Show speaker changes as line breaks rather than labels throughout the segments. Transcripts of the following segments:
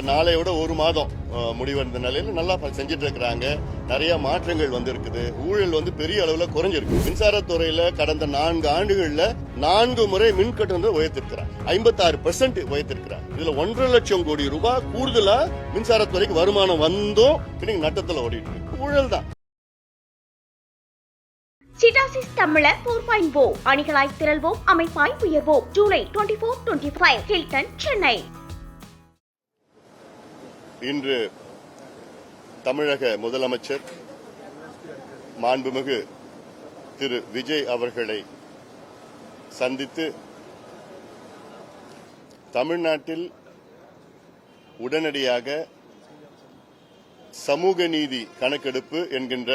நாளையோட ஒரு மாதம் முடிவடைந்த நிலையில நல்லா செஞ்சுட்டு இருக்கிறாங்க. நிறைய மாற்றங்கள் இருக்குது. ஊழல் பெரிய அளவுல குறைஞ்சிருக்கு. மின்சாரத்துறையில கடந்த 4 ஆண்டுகள்ல 4 முறை மின் கட்டணத்தை உயர்த்திருக்கிறார். 56% உயர்த்திருக்கிறார். இதுல 1.5 லட்சம் கோடி ரூபாய் கூடுதலா மின்சாரத்துறைக்கு வருமானம் வந்தும் நட்டத்துல ஓடிட்டு இருக்கு. ஊழல் தான்.
சிடாசிஸ் தமிழர் 4.0 அணிகளாய் திரள்வோம், அமைப்பாய் உயர்வோம். ஜூலை 24-25 ஹில்டன், சென்னை.
இன்று தமிழக முதலமைச்சர் மாண்புமிகு திரு விஜய் அவர்களை சந்தித்து தமிழ்நாட்டில் உடனடியாக சமூக நீதி கணக்கெடுப்பு என்கின்ற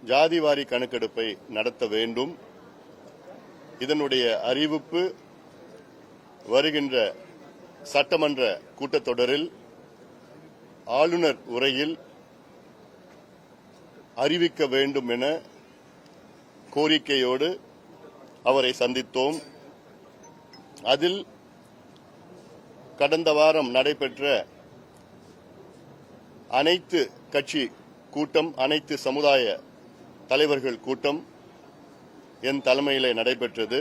ஜாதிவாரி கணக்கெடுப்பை நடத்த வேண்டும். இதனுடைய அறிவிப்பு வருகின்ற சட்டமன்ற கூட்டத்தொடரில் ஆளுநர் உரையில் அறிவிக்க வேண்டும் என கோரிக்கையோடு அவரை சந்தித்தோம். அதில் கடந்த வாரம் நடைபெற்ற அனைத்து கட்சி கூட்டம், அனைத்து சமுதாய தலைவர்கள் கூட்டம் என் தலைமையிலே நடைபெற்றது.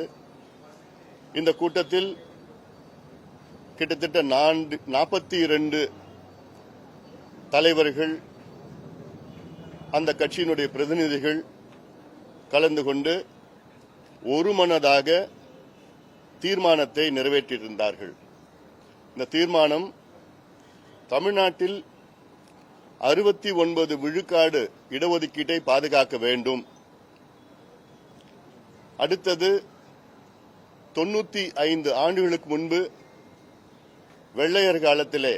இந்த கூட்டத்தில் கிட்டத்தட்ட 42 தலைவர்கள், அந்த கட்சியினுடைய பிரதிநிதிகள் கலந்து கொண்டு ஒருமனதாக தீர்மானத்தை நிறைவேற்றியிருந்தார்கள். இந்த தீர்மானம் தமிழ்நாட்டில் 69 விழுக்காடு இடஒதுக்கீட்டை பாதுகாக்க வேண்டும். அடுத்தது 95 ஆண்டுகளுக்கு முன்பு வெள்ளையர் காலத்திலே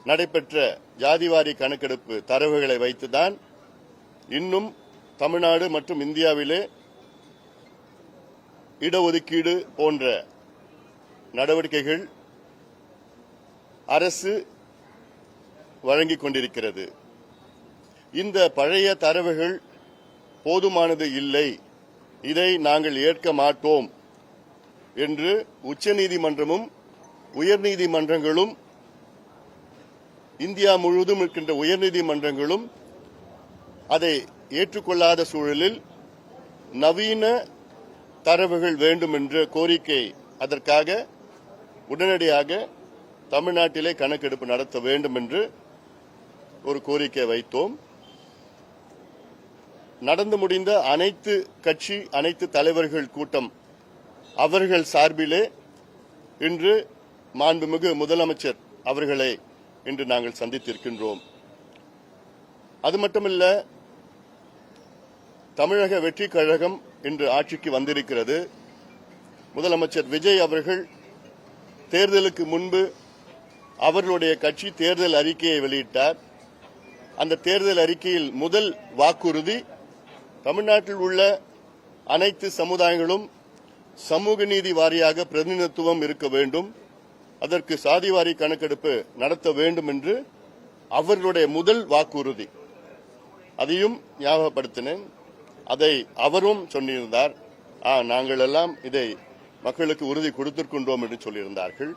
நடைபெற்ற ஜாதிவாரி கணக்கெடுப்பு தரவுகளை வைத்துதான் இன்னும் தமிழ்நாடு மற்றும் இந்தியாவிலே இடஒதுக்கீடு போன்ற நடவடிக்கைகள் அரசு வழங்கிக் கொண்டிருக்கிறது. இந்த பழைய தரவுகள் போதுமானது இல்லை, இதை நாங்கள் ஏற்க மாட்டோம் என்று உச்சநீதிமன்றமும் உயர்நீதிமன்றங்களும், இந்தியா முழுவதும் இருக்கின்ற உயர்நீதிமன்றங்களும் அதை ஏற்றுக்கொள்ளாத சூழலில் நவீன தரவுகள் வேண்டும் என்ற கோரிக்கை, அதற்காக உடனடியாக தமிழ்நாட்டிலே கணக்கெடுப்பு நடத்த வேண்டும் என்று ஒரு கோரிக்கை வைத்தோம். நடந்து முடிந்த அனைத்து கட்சி, அனைத்து தலைவர்கள் கூட்டம் அவர்கள் சார்பிலே இன்று மாண்புமிகு முதலமைச்சர் அவர்களை இன்று நாங்கள் சந்தித்திருக்கின்றோம். அது மட்டுமல்ல, தமிழக வெற்றி கழகம் இன்று ஆட்சிக்கு வந்திருக்கிறது. முதலமைச்சர் விஜய் அவர்கள் தேர்தலுக்கு முன்பு அவர்களுடைய கட்சி தேர்தல் அறிக்கையை வெளியிட்டார். அந்த தேர்தல் அறிக்கையில் முதல் வாக்குறுதி தமிழ்நாட்டில் உள்ள அனைத்து சமுதாயங்களும் சமூக நீதி வாரியாக பிரதிநிதித்துவம் இருக்க வேண்டும், அதற்கு சாதிவாரி கணக்கெடுப்பு நடத்த வேண்டும் என்று அவர்களுடைய முதல் வாக்குறுதி. அதையும் ஞாபகப்படுத்தினேன். அதை அவரும் சொல்லியிருந்தார். நாங்கள் எல்லாம் இதை மக்களுக்கு உறுதி கொடுத்திருக்கின்றோம் என்று சொல்லியிருந்தார்கள்.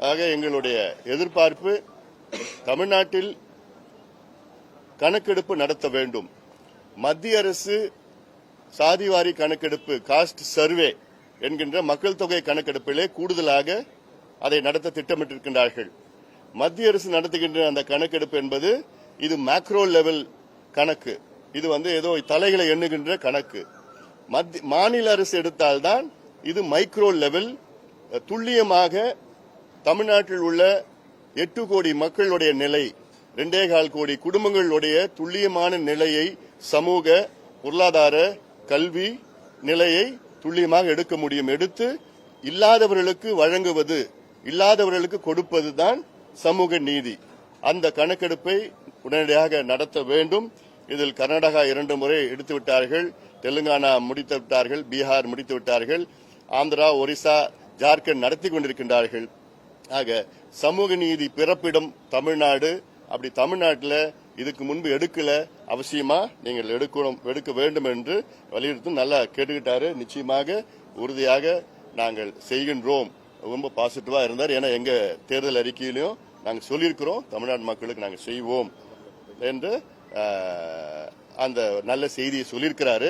ஆக எங்களுடைய எதிர்பார்ப்பு தமிழ்நாட்டில் கணக்கெடுப்பு நடத்த வேண்டும். மத்திய அரசு சாதிவாரி கணக்கெடுப்பு, காஸ்ட் சர்வே என்கின்ற மக்கள் தொகை கணக்கெடுப்பிலே கூடுதலாக அதை நடத்த திட்டமிட்டிருக்கின்றார்கள். மத்திய அரசு நடத்துகின்ற அந்த கணக்கெடுப்பு என்பது இது மேக்ரோ லெவல் கணக்கு. இது ஏதோ தலைகளை எண்ணுகின்ற கணக்கு. மாநில அரசு எடுத்தால்தான் இது மைக்ரோ லெவல், துல்லியமாக தமிழ்நாட்டில் உள்ள 8 கோடி மக்களுடைய நிலை, 2.25 கோடி குடும்பங்களுடைய துல்லியமான நிலையை, சமூக பொருளாதார கல்வி நிலையை துல்லியமாக எடுக்க முடியும். எடுத்து இல்லாதவர்களுக்கு வழங்குவது, இல்லாதவர்களுக்கு கொடுப்பதுதான் சமூக நீதி. அந்த கணக்கெடுப்பை உடனடியாக நடத்த வேண்டும். இதில் கர்நாடகா 2 முறை எடுத்துவிட்டார்கள், தெலுங்கானா முடித்து விட்டார்கள், பீகார் முடித்து விட்டார்கள், ஆந்திரா, ஒரிசா, ஜார்க்கண்ட் நடத்தி கொண்டிருக்கின்றார்கள். ஆக சமூக நீதி பிறப்பிடம் தமிழ்நாடு. அப்படி தமிழ்நாட்டில் இதுக்கு முன்பு எடுக்கல, அவசியமா நீங்கள் எடுக்க வேண்டும் என்று வலியுறுத்தி நல்லா கேட்டுக்கிட்டாரு. நிச்சயமாக உறுதியாக நாங்கள் செய்கின்றோம். ரொம்ப பாசிட்டிவா இருந்தார். ஏன்னா எங்க தேர்தல் அறிக்கையிலையும் நாங்க சொல்லியிருக்கிறோம், தமிழ்நாடு மக்களுக்கு நாங்க செய்வோம் என்று அந்த நல்ல செய்தியை சொல்லியிருக்கிறாரு.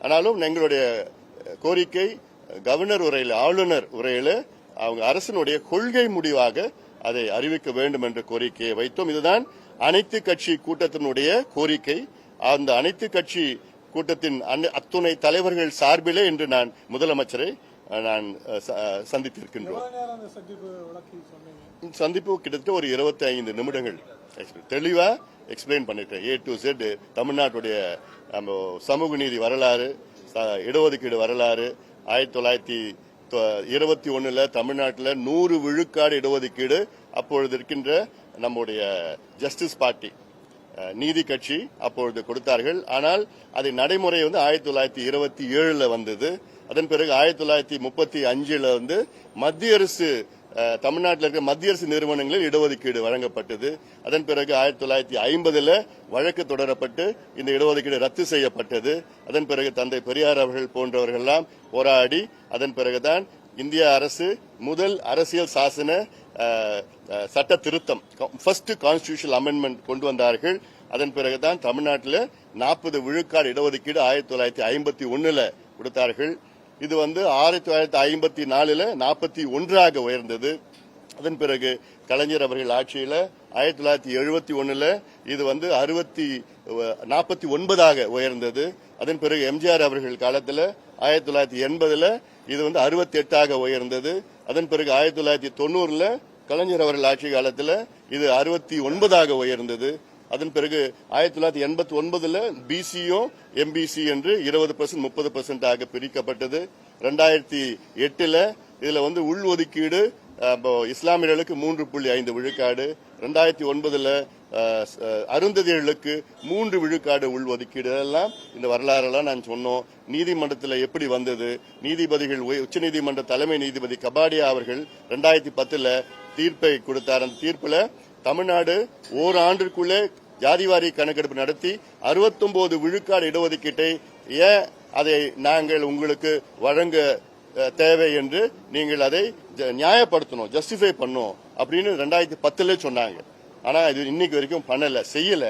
ஆனாலும் எங்களுடைய கோரிக்கை கவர்னர் உரையில், ஆளுநர் உரையில் அவங்க அரசினுடைய கொள்கை முடிவாக அதை அறிவிக்க வேண்டும் என்ற கோரிக்கையை வைத்தோம். இதுதான் அனைத்து கட்சி கூட்டத்தினுடைய கோரிக்கை. அந்த அனைத்து கட்சி கூட்டத்தின் அத்துணை தலைவர்கள் சார்பிலே இன்று நான் முதலமைச்சரை சந்தித்திருக்கின்றோம். சந்திப்பு கிட்டத்தட்ட ஒரு 25 நிமிடங்கள் தெளிவா எக்ஸ்பிளைன் பண்ணிட்டேன். A to Z தமிழ்நாட்டுடைய சமூக நீதி வரலாறு, இடஒதுக்கீடு வரலாறு, 1921 தமிழ்நாட்டில் 100 விழுக்காடு இடஒதுக்கீடு அப்பொழுது இருக்கின்ற நம்முடைய ஜஸ்டிஸ் பார்ட்டி நீதி கட்சி அப்பொழுது கொடுத்தார்கள். ஆனால் அதை நடைமுறை 1927 வந்தது. அதன் பிறகு 1935 மத்திய அரசு, தமிழ்நாட்டில் இருக்கிற மத்திய அரசு நிறுவனங்களில் இடஒதுக்கீடு வழங்கப்பட்டது. அதன் பிறகு 1950 வழக்கு தொடரப்பட்டு இந்த இடஒதுக்கீடு ரத்து செய்யப்பட்டது. அதன் பிறகு தந்தை பெரியார் அவர்கள் போன்றவர்கள் எல்லாம் போராடி அதன் பிறகுதான் இந்திய அரசு முதல் அரசியல் சாசன சட்ட திருத்தம், ஃபர்ஸ்ட் கான்ஸ்டிடியூஷனல் அமெண்ட்மெண்ட் கொண்டு வந்தார்கள். அதன் பிறகுதான் தமிழ்நாட்டில் 40 விழுக்காடு இடஒதுக்கீடு 1951 கொடுத்தார்கள். இது 1954 41 உயர்ந்தது. அதன் பிறகு கலைஞர் அவர்கள் ஆட்சியில் 1971 இது 49 உயர்ந்தது. அதன் பிறகு எம்ஜிஆர் அவர்கள் காலத்தில் 1980 இது 68 உயர்ந்தது. அதன் பிறகு 1990 கலைஞர் அவர்கள் ஆட்சி காலத்தில் இது 69 உயர்ந்தது. அதன் பிறகு 1989 பிசியும் எம்பிசி என்று 20% 30% பிரிக்கப்பட்டது. 2008 இதுல உள்ஒதுக்கீடு இஸ்லாமியர்களுக்கு 3.5 விழுக்காடு, 2009 அருந்ததியர்களுக்கு 3 விழுக்காடு உள்ஒதுக்கீடு. எல்லாம் இந்த வரலாறெல்லாம் நான் சொன்னோம். நீதிமன்றத்தில் எப்படி வந்தது, நீதிபதிகள், உச்சநீதிமன்ற தலைமை நீதிபதி கபாடியா அவர்கள் 2010 தீர்ப்பை கொடுத்தார். அந்த தீர்ப்புல தமிழ்நாடு ஓராண்டிற்குள்ளே ஜாதிவாரி கணக்கெடுப்பு நடத்தி 69 விழுக்காடு இடஒதுக்கீட்டை ஏன் அதை நாங்கள் உங்களுக்கு வழங்க தேவை என்று நீங்கள் அதை நியாயப்படுத்தணும், ஜஸ்டிஃபை பண்ணணும் அப்படின்னு 2010 சொன்னாங்க. ஆனா இது இன்னைக்கு வரைக்கும் பண்ணல, செய்யல.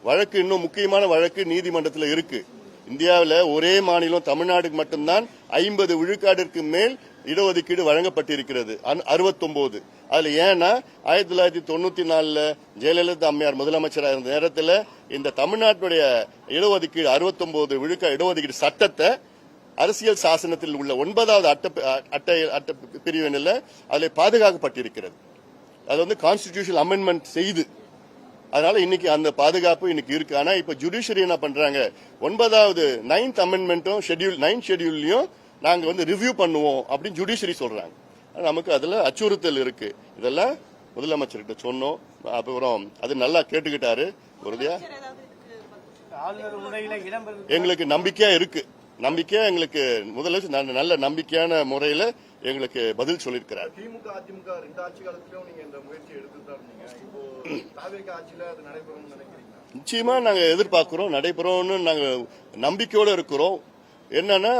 வழக்கு இன்னும் முக்கியமான வழக்கு நீதிமன்றத்தில் இருக்கு. இந்தியாவில் ஒரே மாநிலம் தமிழ்நாடுக்கு மட்டும்தான் 50 விழுக்காட்டிற்கு மேல் இடஒதுக்கீடு வழங்கப்பட்டிருக்கிறது, 69. அதுல ஏன்னா 1994 ஜெயலலிதா அம்மையார் முதலமைச்சராக இருந்த நேரத்தில் இந்த தமிழ்நாட்டுடைய இடஒதுக்கீடு 69 விழுக்காடு இடஒதுக்கீடு சட்டத்தை அரசியல் சாசனத்தில் உள்ள 9வது அட்டை பிரிவினில் அதில் பாதுகாக்கப்பட்டிருக்கிறது. அது கான்ஸ்டிடியூஷனல் அமெண்ட்மெண்ட் செய்து, அதனால இன்னைக்கு அந்த பாதுகாப்பு இன்னைக்கு இருக்கு. ஆனா இப்ப ஜுடிஷியரி என்ன பண்றாங்க, 9வது 9th அமெண்ட்மெண்ட்டும் 9th ஷெட்யூல்லையும் நாங்க ரிவ்யூ பண்ணுவோம் அப்படின்னு ஜுடிஷியரி சொல்றாங்க. நமக்கு அதுல அச்சுறுத்தல் இருக்கு. இதெல்லாம் முதலமைச்சர்கிட்ட சொன்னோம். அப்புறம் அது நல்லா கேட்டுக்கிட்டாரு. உறுதியா எங்களுக்கு நம்பிக்கையா இருக்கு. எங்களுக்கு முதலமைச்சர் நல்ல நம்பிக்கையான முறையில எங்களுக்கு பதில் சொல்லியிருக்கிறார்.
திமுக அதிமுக 2 ஆட்சி காலத்திலும் நீங்க இந்த முயற்சி எடுத்துட்டு இருக்கீங்க. இப்போ தாவேகா ஆட்சியில அது நடைபெறும்னு நினைக்கிறீங்களா?
நிச்சயமா நாங்க எதிர்பார்க்கிறோம், நடைபெறும்னு நாங்க நம்பிக்கையோட இருக்கிறோம். என்னன்னா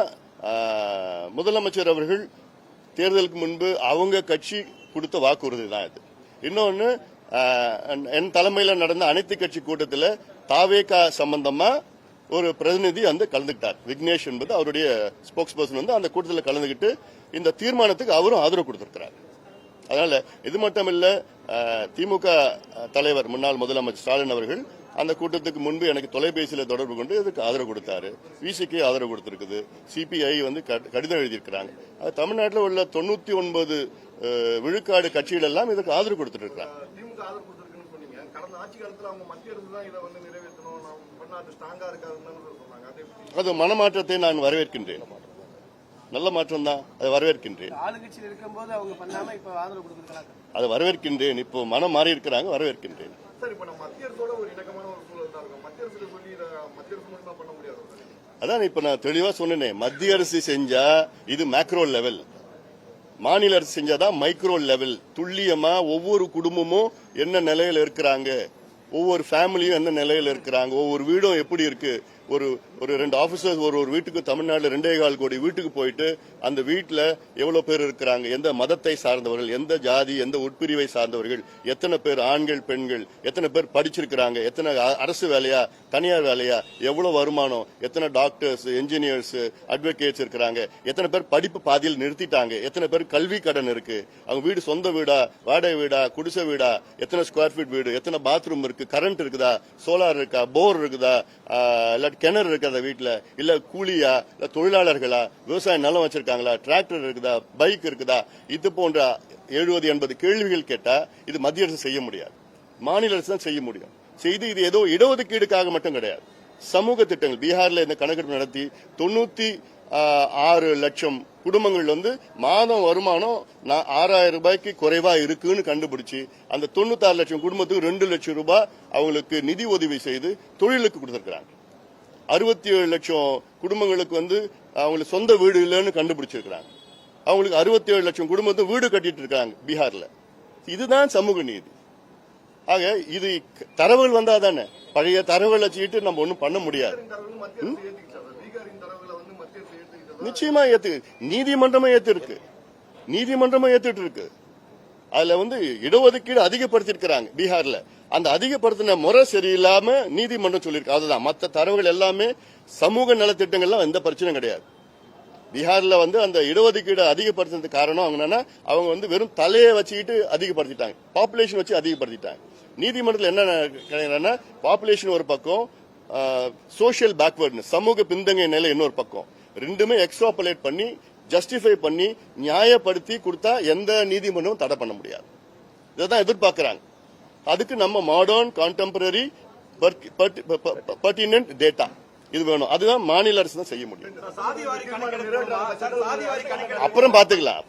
முதலமைச்சர் அவர்கள் தேர்தலுக்கு முன்பு அவங்க கட்சி கொடுத்த வாக்குறுதி தான் இது. இன்னொன்னு என் தலைமையில் நடந்த அனைத்து கட்சி கூட்டத்தில் தாவேகா சம்பந்தமா ஒரு பிரதிநிதி கலந்துக்கிட்டார். விக்னேஷ் என்பது அவருடைய ஸ்போக்ஸ் பர்சன் அந்த கூட்டத்தில் கலந்துகிட்டு இந்த தீர்மானத்துக்கு அவரும் ஆதரவு கொடுத்திருக்கிறார். அதனால இது மட்டும் இல்ல, திமுக தலைவர் முன்னாள் முதலமைச்சர் ஸ்டாலின் அவர்கள் அந்த கூட்டத்துக்கு முன்பு எனக்கு தொலைபேசியில் தொடர்பு கொண்டு இதுக்கு ஆதரவு கொடுத்தாரு. விசிக்கு ஆதரவு கொடுத்திருக்குது. சிபிஐ கடிதம் எழுதியிருக்கிறாங்க. தமிழ்நாட்டில் உள்ள 99 விழுக்காடு கட்சிகள் எல்லாம் இதுக்கு ஆதரவு கொடுத்துட்டு இருக்காங்க.
திமுக ஆதரவு கொடுத்திருக்குன்னு சொன்னீங்க. கடந்த ஆட்சி காலத்தில் அவங்க மத்திய அரசு தான் இதை நிறைவேற்றணும், அது ஸ்ட்ராங்கா இருக்காதுன்னு சொன்னாங்க.
அது மனமாற்றத்தை நான் வரவேற்கின்றேன். நல்ல மாற்றம் தான், அதை வரவேற்கின்றேன்.
ஆளுங்கட்சியில் இருக்கும்போது அவங்க பண்ணாம இப்ப ஆதரவு கொடுத்திருக்காங்க.
அதை வரவேற்கின்றேன். இப்போ மனம் மாறி இருக்கிறாங்க, வரவேற்கின்றேன்.
சார், இப்ப நம்ம மத்திய அரசோட ஒரு இணக்கமான ஒரு சூழல் தான் இருக்கும். மத்திய அரசு சொல்லி மத்திய அரசு மூலமா பண்ண முடியாது.
அதான் இப்ப நான் தெளிவா சொன்னேன். மத்திய அரசு செஞ்சா இது மேக்ரோ லெவல், மாநில அரசு செஞ்சாதான் மைக்ரோ லெவல். துல்லியமா ஒவ்வொரு குடும்பமும் என்ன நிலையில இருக்கிறாங்க, ஒவ்வொரு ஃபேமிலியும் என்ன நிலையில இருக்கிறாங்க, ஒவ்வொரு வீடும் எப்படி இருக்கு, ஒரு 2 ஆபீசர்ஸ் ஒரு வீட்டுக்கு தமிழ்நாட்டில் 2.25 கோடி வீட்டுக்கு போயிட்டு அந்த வீட்டில் எவ்வளவு பேர் இருக்கிறாங்க, எந்த மதத்தை சார்ந்தவர்கள், எந்த ஜாதி, எந்த உட்பிரிவை சார்ந்தவர்கள், எத்தனை பேர் ஆண்கள் பெண்கள், எத்தனை பேர் படிச்சிருக்கிறாங்க, எத்தனை அரசு வேலையா தனியார் வேலையா, எவ்வளவு வருமானம், எத்தனை டாக்டர்ஸ் என்ஜினியர்ஸ் அட்வொகேட்ஸ் இருக்கிறாங்க, எத்தனை பேர் படிப்பு பாதியில் நிறுத்திட்டாங்க, எத்தனை பேர் கல்வி கடன் இருக்கு, அவங்க வீடு சொந்த வீடா வாடகை வீடா குடிசை வீடா, எத்தனை ஸ்கொயர் ஃபீட் வீடு, எத்தனை பாத்ரூம் இருக்கு, கரண்ட் இருக்குதா, சோலார் இருக்கா, போர் இருக்குதா, இல்லாட்டி கிணறு இருக்கிற வீட்டுல, இல்ல கூலியா, இல்ல தொழிலாளர்களா, விவசாய நிலம் வச்சிருக்காங்களா, டிராக்டர் இருக்குதா, பைக் இருக்குதா, இது போன்ற 70-80 கேள்விகள் கேட்டா இது மத்திய அரசு செய்ய முடியாது, மாநில அரசு தான் செய்ய முடியும். செய்து இது ஏதோ இடஒதுக்கீடுக்காக மட்டும் கிடையாது, சமூக திட்டங்கள். பீகார்ல இந்த கணக்கெடுப்பு நடத்தி 96 லட்சம் குடும்பங்கள் மாதம் வருமானம் 6,000 ரூபாய்க்கு குறைவா இருக்குன்னு கண்டுபிடிச்சு அந்த 96 லட்சம் குடும்பத்துக்கு 2 லட்சம் ரூபாய் அவங்களுக்கு நிதி உதவி செய்து தொழிலுக்கு கொடுத்திருக்கிறாங்க. 67 லட்சம் குடும்பங்களுக்கு அவங்களுக்கு சொந்த வீடு இல்லைன்னு கண்டுபிடிச்சிருக்கிறாங்க. அவங்களுக்கு 67 லட்சம் குடும்பத்துக்கு வீடு கட்டிட்டு இருக்காங்க பீகார்ல. இதுதான் சமூக நீதி. ஆக இது தரவுகள் வந்தாதானே, பழைய தரவுகளை வச்சுக்கிட்டு நம்ம ஒன்றும் பண்ண முடியாது. நிச்சயமா ஏத்து, நீதிமன்றமே ஏத்து இருக்கு. அதுல இடஒதுக்கீடு அதிகப்படுத்திருக்கிறாங்க பீகார்ல. அந்த அதிகப்படுத்தின முறை சரியில்லாம நீதிமன்றம் சொல்லியிருக்கு. அதுதான் மற்ற தரவுகள் எல்லாமே சமூக நலத்திட்டங்கள்லாம் எந்த பிரச்சனையும் கிடையாது. பீகார்ல அந்த இடஒதுக்கீடு அதிகப்படுத்துறதுக்கு காரணம் அவங்க என்னன்னா, அவங்க வெறும் தலையை வச்சுக்கிட்டு அதிகப்படுத்திட்டாங்க, பாப்புலேஷன் வச்சு அதிகப்படுத்திட்டாங்க. நீதிமன்றத்தில் என்ன பாப்புலேஷன் ஒரு பக்கம், சோசியல் பேக்வர்ட்னஸ் சமூக பின்தங்கிய நிலை இன்னொரு பக்கம், ரெண்டுமே எக்ஸ்ட்ராபுலேட் பண்ணி ஜஸ்டிஃபை பண்ணி நியாயப்படுத்தி கொடுத்தா எந்த நீதிமன்றமும் தடை பண்ண முடியாது. இதான் எதிர்பார்க்கிறாங்க. அதுக்கு நம்ம மாடர்ன் கான்டெம்பரரி பர்டினன்ட் டேட்டா இது வேணும். அதுதான் மாநில அரசு தான் செய்ய முடியும். அப்புறம் பாத்துக்கலாம்.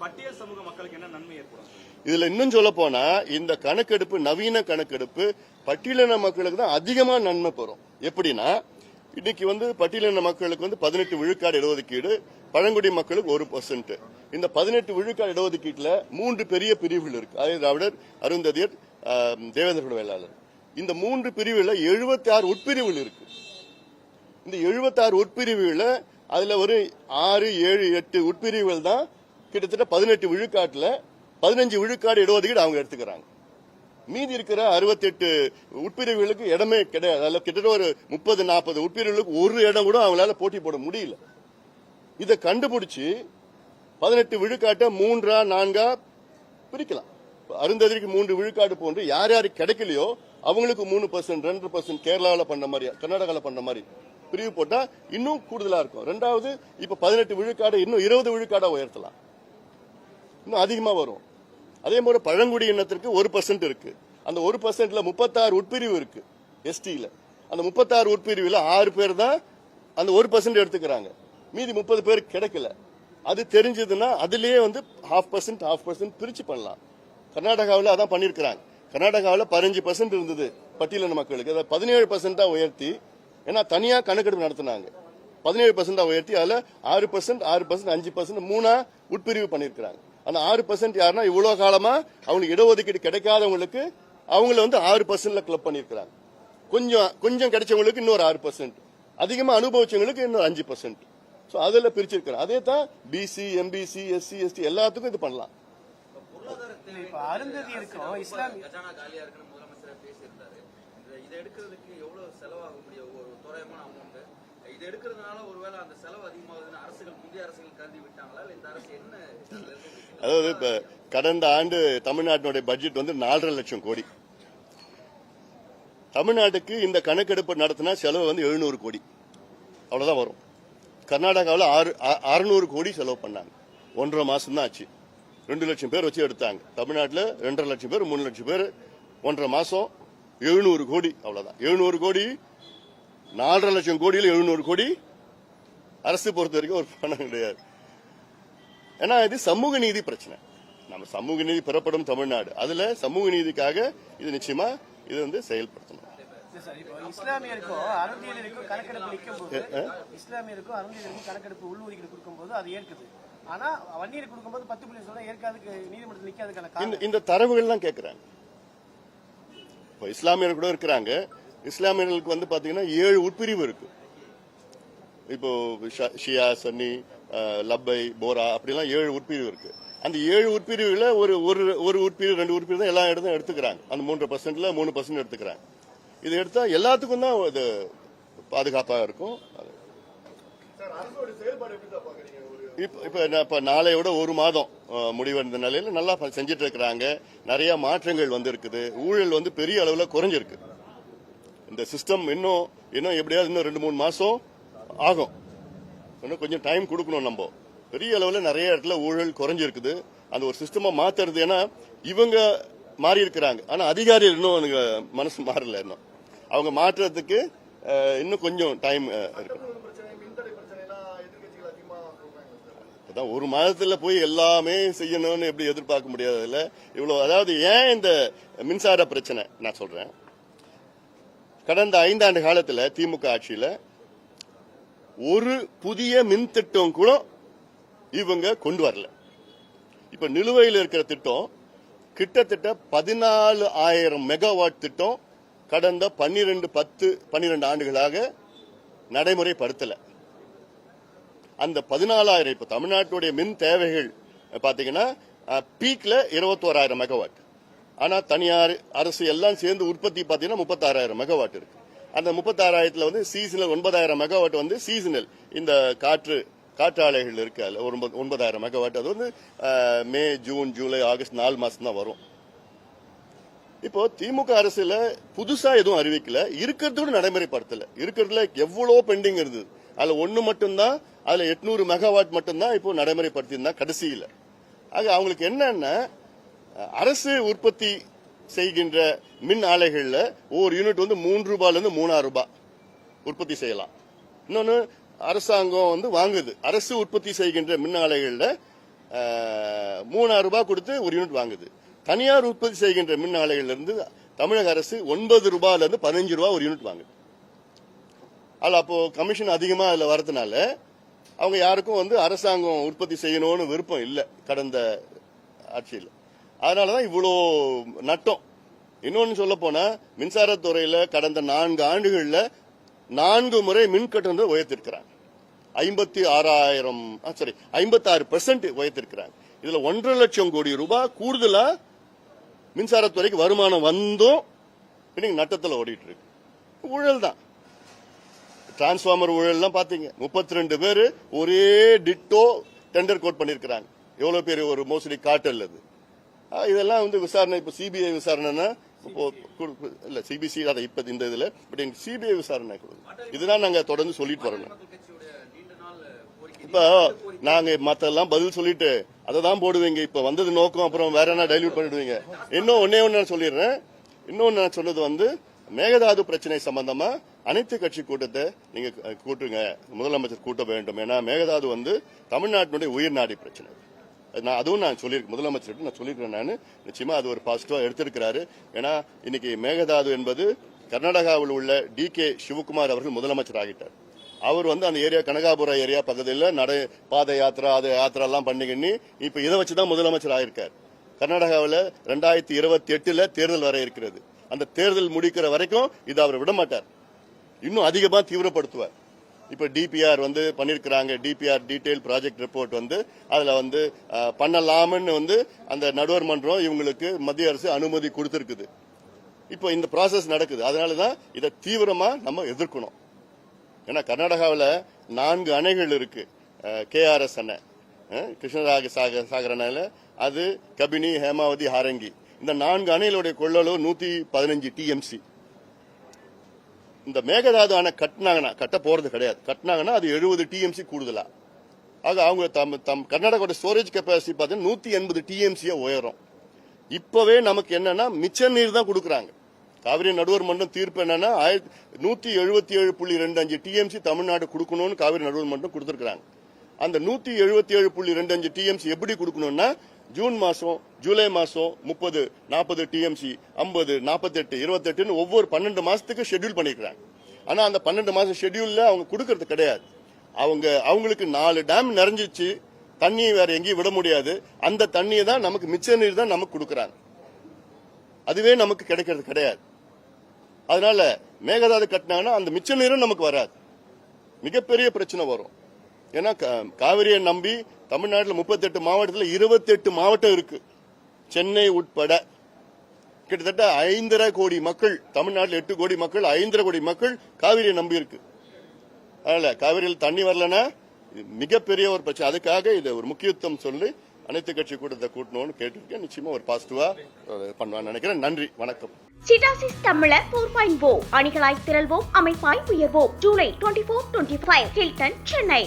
பட்டியல் சமூக மக்களுக்கு என்ன நன்மை ஏற்படும்?
இதுல இன்னும் சொல்ல போனா இந்த கணக்கெடுப்பு, நவீன கணக்கெடுப்பு பட்டியலின மக்களுக்கு தான் அதிகமா நன்மை பெறும். எப்படின்னா, இன்னைக்கு பட்டியலின மக்களுக்கு 18 விழுக்காடு இடஒதுக்கீடு, பழங்குடி மக்களுக்கு 1%. இந்த 18 விழுக்காடு இடஒதுக்கீட்டுல 3 பெரிய பிரிவுகள் இருக்கு. அதாவது திராவிடர், அருந்ததியர், தேவேந்திர வேளாளர். இந்த 3 பிரிவுல 76 உட்பிரிவுகள் இருக்கு. இந்த 76 உட்பிரிவுகள அதுல ஒரு 6, 7, 8 உட்பிரிவுகள் தான் கிட்டத்தட்ட 18 விழுக்காட்டுல 15 விழுக்காடு இடஒதுக்கீடு அவங்க எடுத்துக்கிறாங்க. மீதி இருக்கிற 68 உட்பிரிவுகளுக்கு இடமே கிடையாது. அதுல கிட்டத்தட்ட ஒரு 30-40 உட்பிரிவுகளுக்கு ஒரு இடம் கூட அவங்களால போட்டி போட முடியல. இதை கண்டுபிடிச்சு 18 விழுக்காட்டை 3ஆ 4ஆ பிரிக்கலாம். அருந்ததிக்கு 3 விழுக்காடு போன்று யார் யாருக்கு கிடைக்கலையோ அவங்களுக்கு 3%, 2%, கேரளாவில் பண்ண மாதிரி, கர்நாடகாவில் பண்ண மாதிரி பிரிவு போட்டா இன்னும் கூடுதலா இருக்கும். ரெண்டாவது, இப்ப 18 விழுக்காடு இன்னும் 20 விழுக்காடா உயர்த்தலாம், இன்னும் அதிகமா வரும். அதே போல பழங்குடி இனத்திற்கு 1% இருக்கு. அந்த 1%ல 36 உட்பிரிவு இருக்கு எஸ்டில. அந்த 36 உட்பிரிவுல 6 பேர் தான் அந்த 1% எடுத்துக்கிறாங்க. மீதி 30 பேருக்கு கிடைக்கல. அது தெரிஞ்சதுன்னா அதுலயே 0.5% பிரிச்சு பண்ணலாம். கர்நாடகாவில் அதான் பண்ணிருக்கிறாங்க. கர்நாடகாவில் 15% இருந்தது பட்டியலின மக்களுக்கு, அதை 17% உயர்த்தி, ஏன்னா தனியா கணக்கெடுப்பு நடத்தினாங்க, 17% உயர்த்தி அதுல 6%, 5% 3ஆ உட்பிரிவு பண்ணிருக்கிறாங்க. அந்த 6% யாருன்னா இவ்வளவு காலமா அவங்களுக்கு இடஒதுக்கீடு கிடைக்காதவங்களுக்கு அவங்கள 6%ல கிளப் பண்ணிருக்கிறாங்க. கொஞ்சம் கிடைச்சவங்களுக்கு இன்னொரு 6%, அதிகமா அனுபவிச்சவங்களுக்கு இன்னொரு 5%. அதுல பிரிச்சிருக்கிறாங்க. அதே தான் பிசி, எம்பிசி, எஸ்சி, எஸ்டி எல்லாத்துக்கும் இது பண்ணலாம்.
அருந்ததி இருக்கும் இஸ்லாமிய
காலியா இருக்குன்னு முதலமைச்சர் பேசியிருந்தாரு. இதை எடுக்கிறதுக்கு எவ்வளவு செலவாக முடியும்? ஒரு தோராயமான அமௌண்ட் இது எடுக்கிறதுனால ஒருவேளை அந்த செலவு அதிகமாகுதுன்னு அரசுகள், முந்தைய அரசுகள் கருதி விட்டாங்களா? இல்ல இந்த அரசு என்ன?
அதாவது இப்ப கடந்த ஆண்டு தமிழ்நாட்டினுடைய பட்ஜெட் 4.5 லட்சம் கோடி. தமிழ்நாட்டுக்கு இந்த கணக்கெடுப்பு நடத்தினா செலவு 700 கோடி அவ்வளவுதான் வரும். கர்நாடகாவில் 600 கோடி செலவு பண்ணாங்க. 1.5 மாசம் தான் ஆச்சு. 2 லட்சம் பேர் வச்சு எடுத்தாங்க. தமிழ்நாட்டில் 2.5 லட்சம் பேர், 3 லட்சம் பேர், 1.5 மாசம் 700 கோடி அவ்வளவுதான். 700 கோடி, 4.5 லட்சம் கோடியில் 700 கோடி அரசு பொறுத்த வரைக்கும் ஒரு பணம் கிடையாது. ஏன்னா இது சமூக நீதி பிரச்சனை. நம்ம சமூக நீதி பெறப்படும் தமிழ்நாடு, அதுல சமூக நீதிக்காக இது நிச்சயமா இது செயல்படுத்தணும்.
இஸ்லாமியருக்கும் அருந்தியருக்கும் கணக்கெடுப்பு நிற்கும் போது, இஸ்லாமியருக்கும் அருந்தியருக்கும் கணக்கெடுப்பு உள்ளுரிக்கை கொடுக்கும் போது அது ஏற்குது. ஆனா வன்னியர் கொடுக்கும்போது 10% ஏற்காதுக்கு நீதிமன்றத்தில் நிற்காதுக்கான
இந்த தரவுகள் தான் கேட்கிறாங்க. இப்போ இஸ்லாமியர் கூட இருக்கிறாங்க, இஸ்லாமியர்களுக்கு வந்து பாத்தீங்கன்னா 7 உட்பிரிவு இருக்கு. இப்போ ஷியா, சன்னி, லப்பை, போரா அப்படிலாம் 7 உட்பிரிவு இருக்கு. அந்த 7 உட்பிரிவுல ஒரு உட்பிரிவு 2 உட்பிரிவு தான் எல்லா இடத்தையும் எடுத்துக்கிறாங்க. அந்த 3%ல 3% எடுத்துக்கிறாங்க. இது எடுத்தா எல்லாத்துக்கும் தான் இது பாதுகாப்பா இருக்கும்.
சார் அரசோட செயல்பாடு எப்படி தான் பாக்குறீங்க?
இப்ப நாளையோட ஒரு மாதம் முடிவடைந்த நிலையில நல்லா செஞ்சிட்டு இருக்கிறாங்க. நிறைய மாற்றங்கள் வந்து இருக்குது. ஊழல் வந்து பெரிய அளவுல குறைஞ்சிருக்கு. இந்த சிஸ்டம் இன்னும் எப்படியாவது இன்னும் 2-3 மாசம் ஆகும். இன்னும் கொஞ்சம் டைம் கொடுக்கணும். நம்ம பெரிய அளவுல நிறைய இடத்துல ஊழல் குறைஞ்சிருக்குது. அந்த ஒரு சிஸ்டமா மாத்துறது, ஏன்னா இவங்க மாறி இருக்கிறாங்க, ஆனா அதிகாரிகள் இன்னும் மனசு மாறல. இன்னும் அவங்க மாற்றுறதுக்கு இன்னும் கொஞ்சம் டைம் இருக்கு. அதான் ஒரு மாதத்துல போய் எல்லாமே செய்யணும்னு எப்படி எதிர்பார்க்க முடியாதுல்ல. இவ்வளவு, அதாவது ஏன் இந்த மின்சார பிரச்சனை நான் சொல்றேன். கடந்த 5 ஆண்டு காலத்துல திமுக ஆட்சியில ஒரு புதிய மின் திட்டம் கூட இவங்க கொண்டு வரல. இப்ப நிலுவையில் இருக்கிற திட்டம் கிட்டத்தட்ட 14,000 மெகாவாட் திட்டம் கடந்த 12 ஆண்டுகளாக நடைமுறைப்படுத்தல. அந்த 14,000 இப்ப தமிழ்நாட்டுடைய மின் தேவைகள் பாத்தீங்கன்னா பீக்ல 21,000 மெகாவாட். ஆனா தனியார் அரசு எல்லாம் சேர்ந்து உற்பத்தி பாத்தீங்கன்னா 36,000 மெகாவாட் இருக்கு. அந்த 36,000ல வந்து சீசனல் 9,000 மெகாவாட் வந்து சீசனல் இந்த காற்றாலைகள் இருக்கு. அதுல 9,000 மெகாவாட் அது வந்து மே, ஜூன், ஜூலை, ஆகஸ்ட் 4 மாசம் தான் வரும். இப்போ திமுக அரசுல புதுசா எதுவும் அறிவிக்கல, இருக்கிறதோடு நடைமுறைப்படுத்தல. இருக்கிறதுல எவ்வளவு பெண்டிங் இருந்தது, அதுல ஒண்ணு மட்டும்தான், அதுல 800 மெகாவாட் மட்டும்தான் இப்போ நடைமுறைப்படுத்தியிருந்தா கடைசியில. ஆக அவங்களுக்கு என்னன்னா, அரசு உற்பத்தி செய்கின்ற மின் ஆலைகள்ல ஒவ்வொரு யூனிட் வந்து 3 ரூபாயில இருந்து 3,000 ரூபாய் உற்பத்தி செய்யலாம். இன்னொன்னு அரசாங்கம் வந்து வாங்குது. அரசு உற்பத்தி செய்கின்ற மின் ஆலைகள்ல 3,000 ரூபாய் கொடுத்து ஒரு யூனிட் வாங்குது. தனியார் உற்பத்தி செய்கின்ற மின் ஆலைகள்ல இருந்து தமிழக அரசு 9 ரூபாயில இருந்து 15 ரூபாய் ஒரு யூனிட் வாங்குது. அதுல அப்போ கமிஷன் அதிகமா அதுல வரதுனால அவங்க யாருக்கும் வந்து அரசாங்கம் உற்பத்தி செய்யணும்னு விருப்பம் இல்லை கடந்த ஆட்சியில். அதனாலதான் இவ்வளோ நட்டம். இன்னொன்னு சொல்ல போனா மின்சாரத்துறையில கடந்த 4 ஆண்டுகள்ல 4 முறை மின் கட்டணத்தை உயர்த்திருக்கிறாங்க. 56% உயர்த்திருக்கிறாங்க. இதுல 1.5 லட்சம் கோடி ரூபாய் கூடுதலா மின்சாரத்துறைக்கு வருமானம் வந்தும் இன்னைக்கு நட்டத்தில் ஓடிட்டு இருக்கு. ஊழல் தான். டிரான்ஸ்பார்மர் ஊழல்லாம் பாத்தீங்க, 32 பேர் ஒரே டிட்டோ டெண்டர் கோட் பண்ணிருக்கிறாங்க. எவ்வளவு பேர் ஒரு மோசடி காட்டல் அது. இதெல்லாம் வந்து விசாரணை, இப்ப சிபிஐ விசாரணைன்னா இல்ல சிபிசி அதை இப்ப இந்த இதுல பட் சிபிஐ விசாரணை இதுதான் நாங்க தொடர்ந்து சொல்லிட்டு வரணும். இப்ப நாங்க மத்தெல்லாம் பதில் சொல்லிட்டு அதை தான் போடுவீங்க. இப்ப வந்தது நோக்கம், அப்புறம் வேற என்ன டைல்யூட் பண்ணிடுவீங்க. ஒன்னே நான் சொல்லிடுறேன். இன்னொன்னு நான் சொன்னது வந்து மேகதாது பிரச்சனை சம்பந்தமா அனைத்து கட்சி கூட்டத்தை நீங்க கூட்டுங்க, முதலமைச்சர் கூட்ட வேண்டும். ஏன்னா மேகதாது வந்து தமிழ்நாட்டினுடைய உயிர்நாடி பிரச்சனை. அதுவும் நான் சொல்லியிருக்கேன், முதலமைச்சர் நான் சொல்லியிருக்கேன். நான் நிச்சயமா அது ஒரு பாசிட்டிவா எடுத்திருக்கிறாரு. ஏன்னா இன்னைக்கு மேகதாது என்பது கர்நாடகாவில் உள்ள DK சிவகுமார் அவர்கள் முதலமைச்சர் ஆகிட்டார். அவர் வந்து அந்த ஏரியா கனகாபுர ஏரியா பக்கத்தில் பாத யாத்திரா அது யாத்திரா எல்லாம் பண்ணிக்கின்னு இப்ப இதை வச்சுதான் முதலமைச்சர் ஆயிருக்காரு. கர்நாடகாவில் 2028 தேர்தல் வர இருக்கிறது. அந்த தேர்தல் முடிக்கிற வரைக்கும் இது அவர் விட மாட்டார், இன்னும் அதிகமா தீவிரப்படுத்துவார். இப்ப DPR வந்து பண்ணிருக்கிறாங்க. DPR டீடைல் ப்ராஜெக்ட் ரிப்போர்ட் வந்து அதுல வந்து பண்ணலாம்னு வந்து அந்த நடுவர் மன்றம் இவங்களுக்கு மத்திய அரசு அனுமதி கொடுத்திருக்குது. இப்போ இந்த ப்ராசஸ் நடக்குது. அதனாலதான் இதை தீவிரமா நம்ம எதிர்க்கணும். ஏன்னா கர்நாடகாவில் 4 அணைகள் இருக்கு. KRS அணை, கிருஷ்ணராஜ சாகர் அணை, அது கபினி, ஹேமாவதி, ஹாரங்கி. இந்த 4 அணைகளுடைய கொள்ளளவு 115 TMC. இந்த மேகதாது அணை கட்ட போறது கிடையாது. கட்டினாங்கன்னா அது 70 TMC கூடுதலா. ஆக அவங்க கர்நாடகாவோட ஸ்டோரேஜ் கெப்பாசிட்டி பார்த்தீங்கன்னா 180 TMC உயரும். இப்பவே நமக்கு என்னன்னா மிச்ச நீர் தான் கொடுக்கறாங்க. காவிரி நடுவர் மன்றம் தீர்ப்பு என்னன்னா 177.25 TMC தமிழ்நாடு கொடுக்கணும்னு காவிரி நடுவர் மன்றம் கொடுத்திருக்காங்க. அந்த 177.25 TMC எப்படி கொடுக்கணும்னா ஜூன் மாசம், ஜூலை மாசம் 30, 40 TMC, 50, 48, 28 ஒவ்வொரு 12 மாசத்துக்கு ஷெட்யூல் பண்ணிருக்காங்க. ஆனா அந்த 12 மாசம் ஷெட்யூல்ல அவங்க கொடுக்கறது கிடையாது. அவங்களுக்கு 4 டேம் நிறைஞ்சிச்சு, தண்ணி வேற எங்கேயும் விட முடியாது. அந்த தண்ணியை தான் நமக்கு மிச்ச நீர் தான் நமக்கு கொடுக்கறாங்க. அதுவே நமக்கு கிடைக்கிறது கிடையாது. அதனால மேகதாது கட்டினாங்கன்னா அந்த மிச்ச நீரும் நமக்கு வராது, மிகப்பெரிய பிரச்சனை வரும். ஏன்னா காவிரியை நம்பி தமிழ்நாட்டில் 38 மாவட்டத்தில் 28 மாவட்டம் இருக்கு, சென்னை உட்பட கிட்டத்தட்ட 5.5 கோடி மக்கள், தமிழ்நாட்டில் 8 கோடி மக்கள், 5.5 கோடி மக்கள் காவிரியை நம்பி இருக்கு. அதனால காவிரியில் தண்ணி வரலன்னா மிகப்பெரிய ஒரு பிரச்சனை. அதுக்காக இதை ஒரு முக்கியத்துவம் சொல்லி அனைத்து கட்சி கூட்டத்தை கூட்டணும்னு கேட்டிருக்கேன். நிச்சயமா ஒரு பாசிட்டிவா பண்ணுவான்னு நினைக்கிறேன். நன்றி, வணக்கம்.
சிட்டாசிஸ் தமிழர் 4.0 அணிகளாய் திரள்வோம், அமைப்பாய் உயர்வோம். ஜூலை 24-25 ஹில்டன், சென்னை.